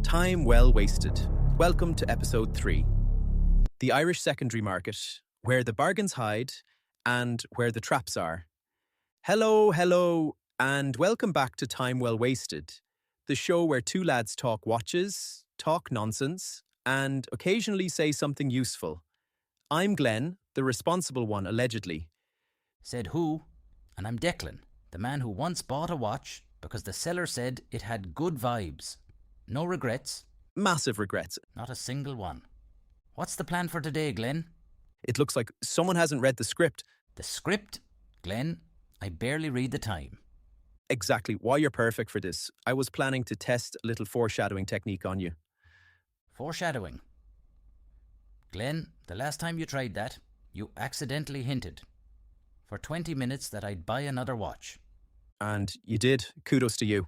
Time well wasted. Welcome to episode 3. The Irish secondary market, where the bargains hide and where the traps are. Hello, and welcome back to Time Well Wasted, the show where two lads talk watches, talk nonsense, and occasionally say something useful. I'm Glen, the responsible one, allegedly. Said who? And I'm Declan, the man who once bought a watch because the seller said it had good vibes. No regrets. Massive regrets. Not a single one. What's the plan for today, Glen? It looks like someone hasn't read the script. The script? Glen, I barely read the time. Exactly why you're perfect for this. I was planning to test a little foreshadowing technique on you. Foreshadowing. Glen, the last time you tried that, you accidentally hinted for 20 minutes that I'd buy another watch. And you did. Kudos to you.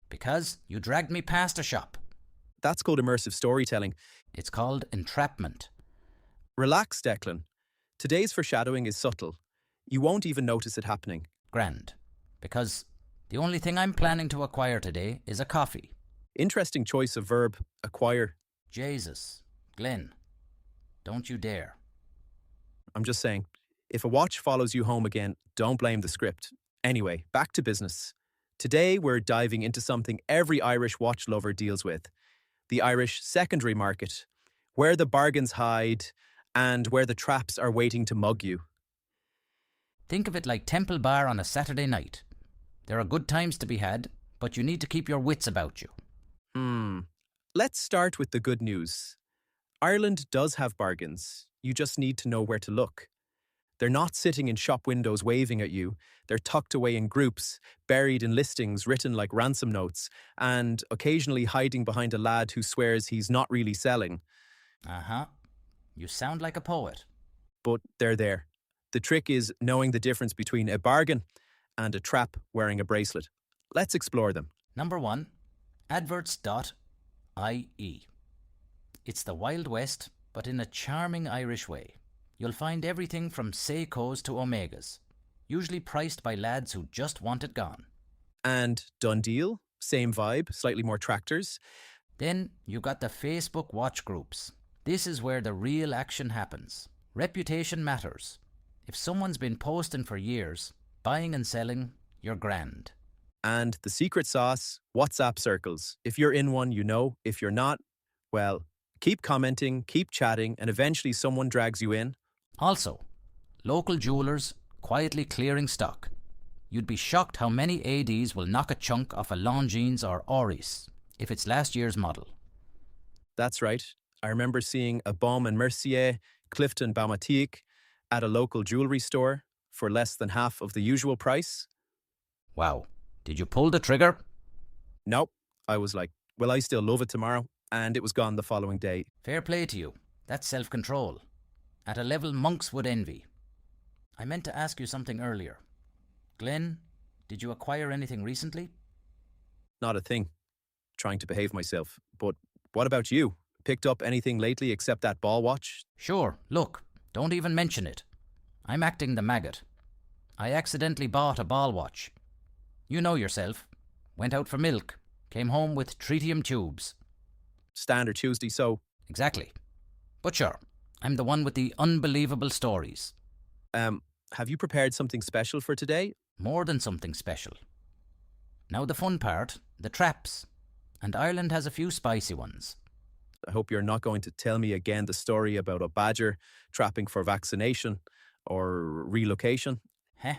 Because you dragged me past a shop. That's called immersive storytelling. It's called entrapment. Relax, Declan. Today's foreshadowing is subtle. You won't even notice it happening. Grand. Because the only thing I'm planning to acquire today is a coffee. Interesting choice of verb, acquire. Jesus. Glen, don't you dare. I'm just saying, if a watch follows you home again, don't blame the script. Anyway, back to business. Today we're diving into something every Irish watch lover deals with. The Irish secondary market, where the bargains hide and where the traps are waiting to mug you. Think of it like Temple Bar on a Saturday night. There are good times to be had, but you need to keep your wits about you. Let's start with the good news. Ireland does have bargains. You just need to know where to look. They're not sitting in shop windows waving at you. They're tucked away in groups, buried in listings written like ransom notes, and occasionally hiding behind a lad who swears he's not really selling. You sound like a poet. But they're there. The trick is knowing the difference between a bargain and a trap wearing a bracelet. Let's explore them. Number 1, adverts.ie. It's the Wild West, but in a charming Irish way. You'll find everything from Seikos to Omegas, usually priced by lads who just want it gone. And done deal, same vibe, slightly more tractors. Then you got the Facebook watch groups. This is where the real action happens. Reputation matters. If someone's been posting for years, buying and selling, you're grand. And the secret sauce, WhatsApp circles. If you're in one, you know. If you're not, well, keep commenting, keep chatting, and eventually someone drags you in. Also, local jewellers quietly clearing stock. You'd be shocked how many ADs will knock a chunk off a Longines or Auris if it's last year's model. That's right. I remember seeing a Baume and Mercier Clifton Baumatique at a local jewellery store for less than half of the usual price. Wow. Did you pull the trigger? Nope. I was like, well, I still love it tomorrow. And it was gone the following day. Fair play to you. That's self-control. At a level monks would envy. I meant to ask you something earlier. Glen, did you acquire anything recently? Not a thing. Trying to behave myself. But what about you? Picked up anything lately except that ball watch? Sure. Look, don't even mention it. I'm acting the maggot. I accidentally bought a ball watch. You know yourself. Went out for milk. Came home with tritium tubes. Standard Tuesday, so... Exactly. But sure, I'm the one with the unbelievable stories. Have you prepared something special for today? More than something special. Now the fun part, the traps. And Ireland has a few spicy ones. I hope you're not going to tell me again the story about a badger trapping for vaccination or relocation. Heh.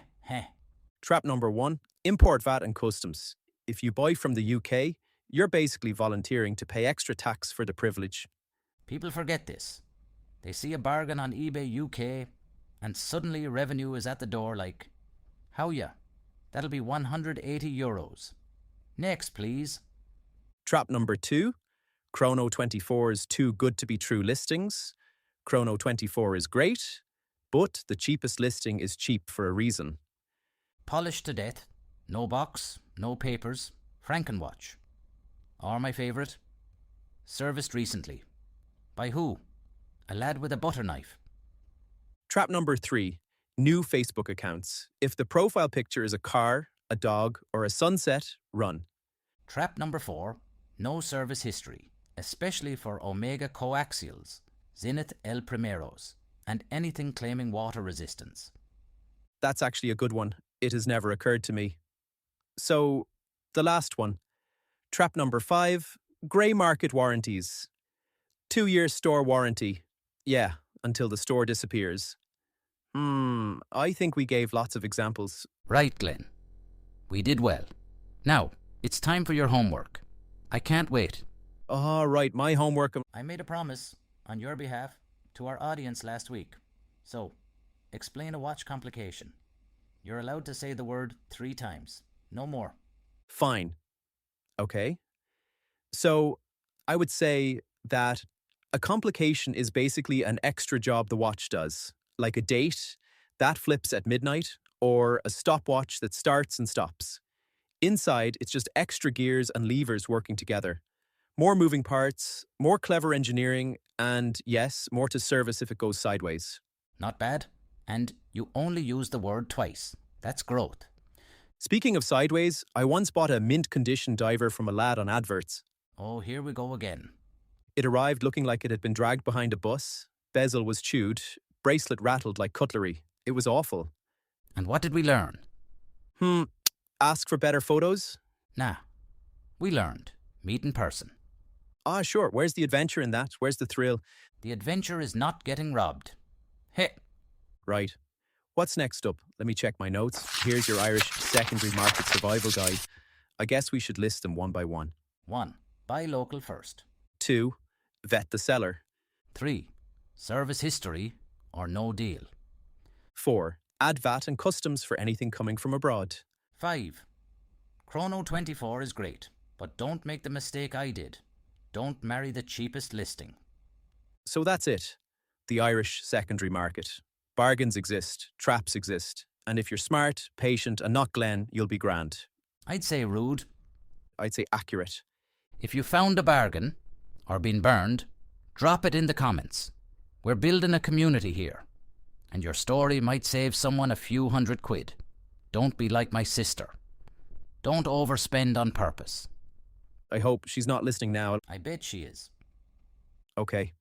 Trap number 1, import VAT and customs. If you buy from the UK, you're basically volunteering to pay extra tax for the privilege. People forget this. They see a bargain on eBay UK and suddenly revenue is at the door like, how ya? That'll be €180. Next, please. Trap number 2, Chrono 24's too good to be true listings. Chrono 24 is great, but the cheapest listing is cheap for a reason. Polished to death, no box, no papers, Frankenwatch. Or my favourite, serviced recently. By who? A lad with a butter knife. Trap number 3, new Facebook accounts. If the profile picture is a car, a dog, or a sunset, run. Trap number 4, No service history, especially for Omega coaxials, Zenith El Primeros, and anything claiming water resistance. That's actually a good one. It has never occurred to me. So, the last one. Trap number 5, grey market warranties. 2-year store warranty. Yeah, until the store disappears. I think we gave lots of examples. Right, Glen. We did well. Now, it's time for your homework. I can't wait. Right, my homework. I made a promise, on your behalf, to our audience last week. So, explain a watch complication. You're allowed to say the word 3 times. No more. Fine. Okay. So, I would say that a complication is basically an extra job the watch does, like a date that flips at midnight or a stopwatch that starts and stops. Inside, it's just extra gears and levers working together. More moving parts, more clever engineering, and yes, more to service if it goes sideways. Not bad. And you only use the word twice. That's growth. Speaking of sideways, I once bought a mint condition diver from a lad on adverts. Oh, here we go again. It arrived looking like it had been dragged behind a bus, bezel was chewed, bracelet rattled like cutlery. It was awful. And what did we learn? Ask for better photos? Nah. We learned. Meet in person. Sure. Where's the adventure in that? Where's the thrill? The adventure is not getting robbed. Hey. Right. What's next up? Let me check my notes. Here's your Irish secondary market survival guide. I guess we should list them one by one. 1. Buy local first. 2. Vet the seller. 3. Service history or no deal. 4. Add VAT and customs for anything coming from abroad. 5. Chrono 24 is great, but don't make the mistake I did. Don't marry the cheapest listing. So that's it. The Irish secondary market. Bargains exist, traps exist, and if you're smart, patient, and not Glen, you'll be grand. I'd say rude. I'd say accurate. If you found a bargain, or been burned, drop it in the comments. We're building a community here, and your story might save someone a few £100. Don't be like my sister. Don't overspend on purpose. I hope she's not listening now. I bet she is. Okay.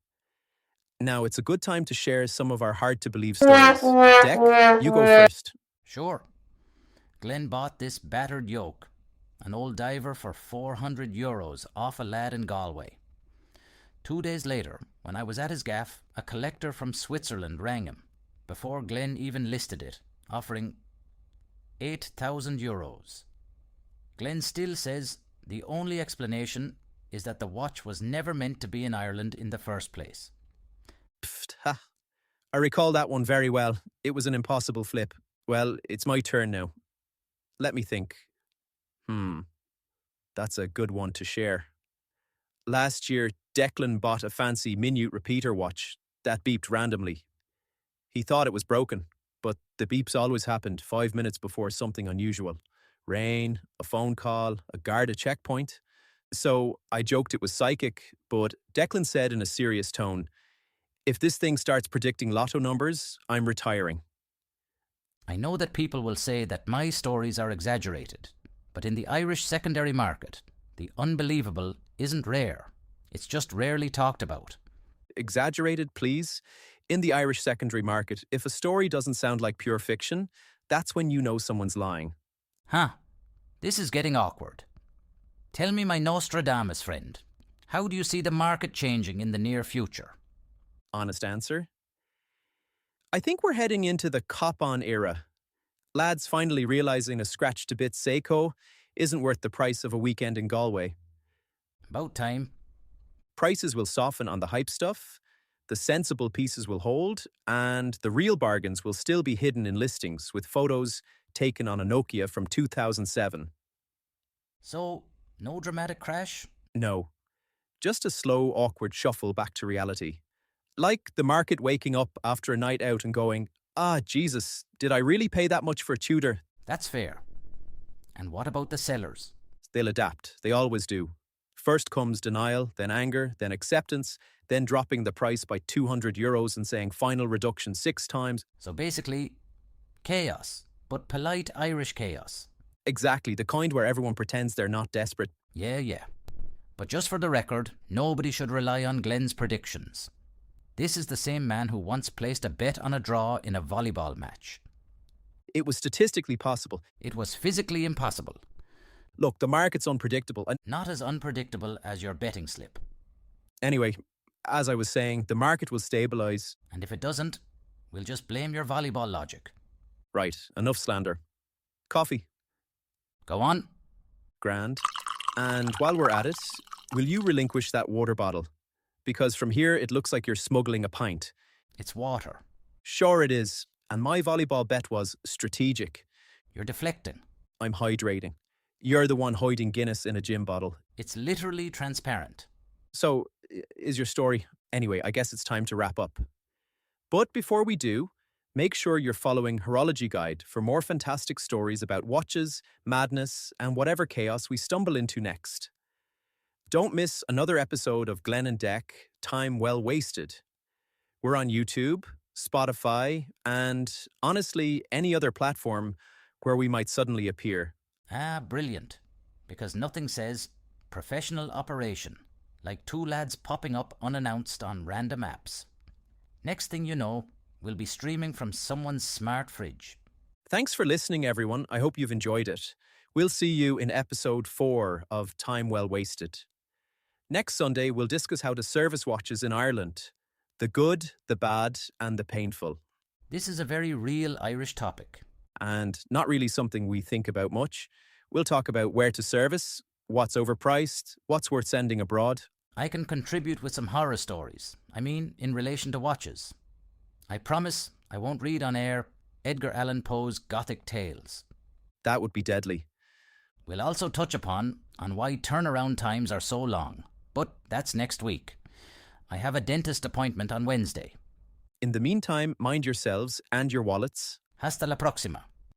Now it's a good time to share some of our hard-to-believe stories. Dec, you go first. Sure. Glen bought this battered yoke, an old diver, for €400 off a lad in Galway. 2 days later, when I was at his gaff, a collector from Switzerland rang him, before Glen even listed it, offering €8,000. Glen still says the only explanation is that the watch was never meant to be in Ireland in the first place. Pfft, ha. I recall that one very well. It was an impossible flip. Well, it's my turn now. Let me think. That's a good one to share. Last year, Declan bought a fancy minute repeater watch that beeped randomly. He thought it was broken, but the beeps always happened 5 minutes before something unusual. Rain, a phone call, a guard at checkpoint. So I joked it was psychic, but Declan said in a serious tone, "If this thing starts predicting lotto numbers, I'm retiring." I know that people will say that my stories are exaggerated, but in the Irish secondary market, the unbelievable isn't rare. It's just rarely talked about. Exaggerated, please? In the Irish secondary market, if a story doesn't sound like pure fiction, that's when you know someone's lying. Huh. This is getting awkward. Tell me, my Nostradamus friend, how do you see the market changing in the near future? Honest answer? I think we're heading into the cop-on era. Lads finally realising a scratch-to-bits Seiko isn't worth the price of a weekend in Galway. About time. Prices will soften on the hype stuff, the sensible pieces will hold, and the real bargains will still be hidden in listings with photos taken on a Nokia from 2007. So, no dramatic crash? No. Just a slow, awkward shuffle back to reality. Like the market waking up after a night out and going, Jesus, did I really pay that much for a Tudor? That's fair. And what about the sellers? They'll adapt. They always do. First comes denial, then anger, then acceptance, then dropping the price by €200 and saying final reduction 6 times. So basically, chaos, but polite Irish chaos. Exactly, the kind where everyone pretends they're not desperate. Yeah. But just for the record, nobody should rely on Glen's predictions. This is the same man who once placed a bet on a draw in a volleyball match. It was statistically possible. It was physically impossible. Look, the market's unpredictable. And Not as unpredictable as your betting slip. anyway, as I was saying, the market will stabilise. And if it doesn't, we'll just blame your volleyball logic. Right, enough slander. Coffee. Go on. Grand. And while we're at it, will you relinquish that water bottle? Because from here it looks like you're smuggling a pint. It's water. Sure it is. And my volleyball bet was strategic. You're deflecting. I'm hydrating. You're the one hiding Guinness in a gin bottle. It's literally transparent. So, is your story? Anyway, I guess it's time to wrap up. But before we do, make sure you're following Horology Guide for more fantastic stories about watches, madness, and whatever chaos we stumble into next. Don't miss another episode of Glen and Dec, Time Well Wasted. We're on YouTube, Spotify, and honestly, any other platform where we might suddenly appear. Ah, brilliant. Because nothing says professional operation like two lads popping up unannounced on random apps. Next thing you know, we'll be streaming from someone's smart fridge. Thanks for listening, everyone. I hope you've enjoyed it. We'll see you in episode 4 of Time Well Wasted. Next Sunday, we'll discuss how to service watches in Ireland. The good, the bad, and the painful. This is a very real Irish topic. And not really something we think about much. We'll talk about where to service, what's overpriced, what's worth sending abroad. I can contribute with some horror stories. I mean, in relation to watches. I promise I won't read on air Edgar Allan Poe's Gothic tales. That would be deadly. We'll also touch on why turnaround times are so long. But that's next week. I have a dentist appointment on Wednesday. In the meantime, mind yourselves and your wallets. Hasta la próxima.